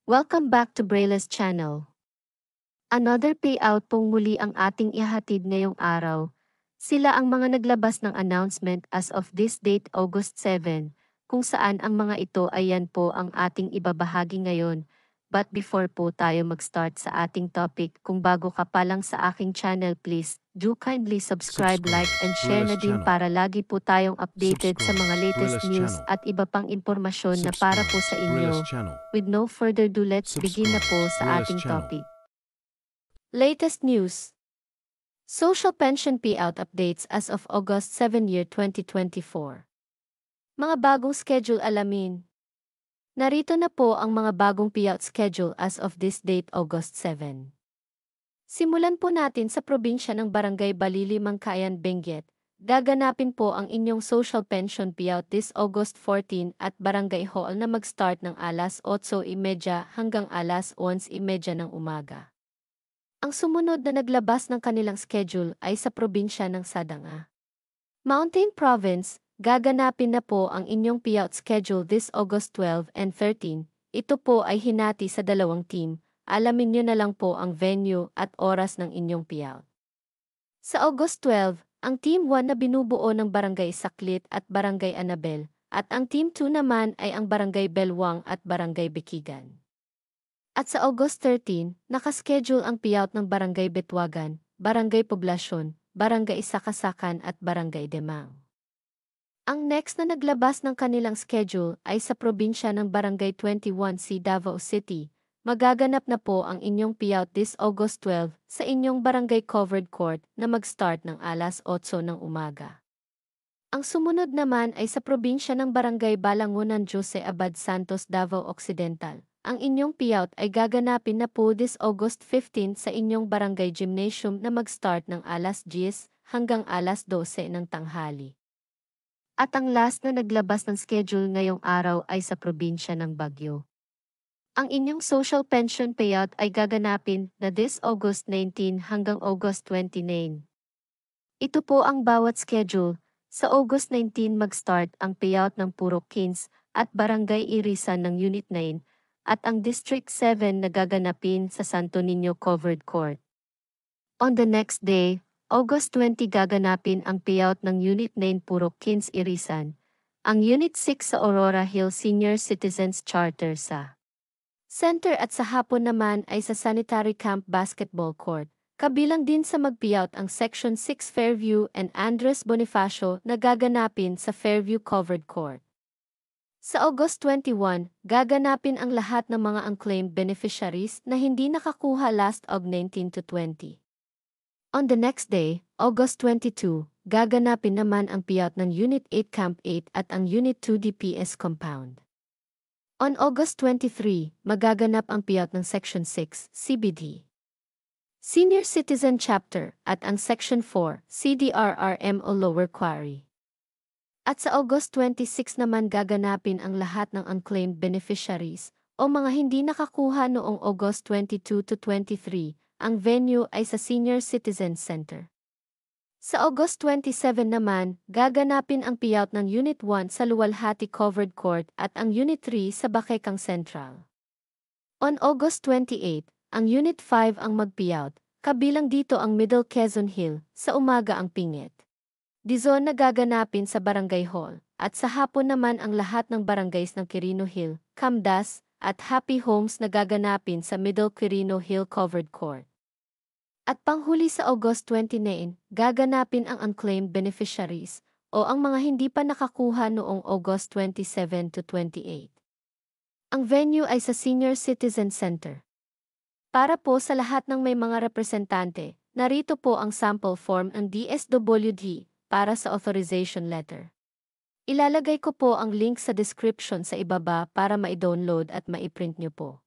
Welcome back to Braille's channel. Another payout pong muli ang ating ihatid ngayong araw. Sila ang mga naglabas ng announcement as of this date August 7, kung saan ang mga ito ay yan po ang ating ibabahagi ngayon. But before po tayo mag-start sa ating topic, kung bago ka pa lang sa aking channel, please do kindly subscribe, like and share na din para lagi po tayong updated sa mga latest news at iba pang impormasyon na para po sa inyo. With no further ado, let's begin na po sa ating topic. Latest news. Social pension payout updates as of August 7 year 2024. Mga bagong schedule alamin. Narito na po ang mga bagong payout schedule as of this date August 7. Simulan po natin sa probinsya ng Barangay Balili, Mangkayan, Benguet. Gaganapin po ang inyong social pension payout this August 14 at Barangay Hall na mag-start ng alas 8:30 hanggang alas 11:30 ng umaga. Ang sumunod na naglabas ng kanilang schedule ay sa probinsya ng Sadanga. Mountain Province, gaganapin na po ang inyong payout schedule this August 12 and 13. Ito po ay hinati sa dalawang team. Alamin nyo na lang po ang venue at oras ng inyong payout. Sa August 12, ang Team 1 na binubuo ng Barangay Saklit at Barangay Anabel, at ang Team 2 naman ay ang Barangay Belwang at Barangay Bikigan. At sa August 13, nakaschedule ang payout ng Barangay Betwagan, Barangay Poblasyon, Barangay Sakasakan at Barangay Demang. Ang next na naglabas ng kanilang schedule ay sa probinsya ng Barangay 21C, Davao City. Magaganap na po ang inyong payout this August 12 sa inyong barangay covered court na mag-start ng alas 8 ng umaga. Ang sumunod naman ay sa probinsya ng Barangay Balangunan, Jose Abad Santos, Davao Occidental. Ang inyong payout ay gaganapin na po this August 15 sa inyong barangay gymnasium na mag-start ng alas 10 hanggang alas 12 ng tanghali. At ang last na naglabas ng schedule ngayong araw ay sa probinsya ng Baguio. Ang inyong social pension payout ay gaganapin na this August 19 hanggang August 29. Ito po ang bawat schedule. Sa August 19 mag-start ang payout ng Purok Kins at Barangay Irisan ng Unit 9 at ang District 7 na gaganapin sa Santo Niño Covered Court. On the next day, August 20 gaganapin ang payout ng Unit 9 Purok Kins Irisan, ang Unit 6 sa Aurora Hill Senior Citizens Charter sa Center at sa hapon naman ay sa Sanitary Camp Basketball Court. Kabilang din sa mag-payout ang Section 6 Fairview and Andres Bonifacio na gaganapin sa Fairview Covered Court. Sa August 21, gaganapin ang lahat ng mga unclaimed beneficiaries na hindi nakakuha last Aug 19 to 20. On the next day, August 22, gaganapin naman ang payout ng Unit 8 Camp 8 at ang Unit 2 DPS Compound. On August 23, magaganap ang payout ng Section 6 CBD Senior Citizen Chapter at ang Section 4 CDRRM o Lower Quarry. At sa August 26 naman gaganapin ang lahat ng unclaimed beneficiaries o mga hindi nakakuha noong August 22 to 23. Ang venue ay sa Senior Citizen Center. Sa August 27 naman, gaganapin ang payout ng Unit 1 sa Luwalhati Covered Court at ang Unit 3 sa Bakekang Central. On August 28, ang Unit 5 ang mag-payout, kabilang dito ang Middle Quezon Hill, sa umaga ang Pingit. Dizon na gaganapin sa Barangay Hall, at sa hapon naman ang lahat ng barangays ng Quirino Hill, Camdas, at Happy Homes na gaganapin sa Middle Quirino Hill Covered Court. At panghuli sa August 29, gaganapin ang unclaimed beneficiaries o ang mga hindi pa nakakuha noong August 27 to 28. Ang venue ay sa Senior Citizen Center. Para po sa lahat ng may mga representante, narito po ang sample form ng DSWD para sa authorization letter. Ilalagay ko po ang link sa description sa ibaba para ma-download at ma-print nyo po.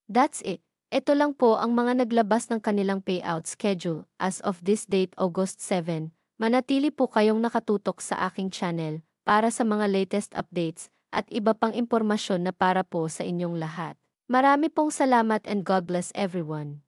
That's it. Ito lang po ang mga naglabas ng kanilang payout schedule as of this date August 7. Manatili po kayong nakatutok sa aking channel para sa mga latest updates at iba pang impormasyon na para po sa inyong lahat. Marami pong salamat and God bless everyone.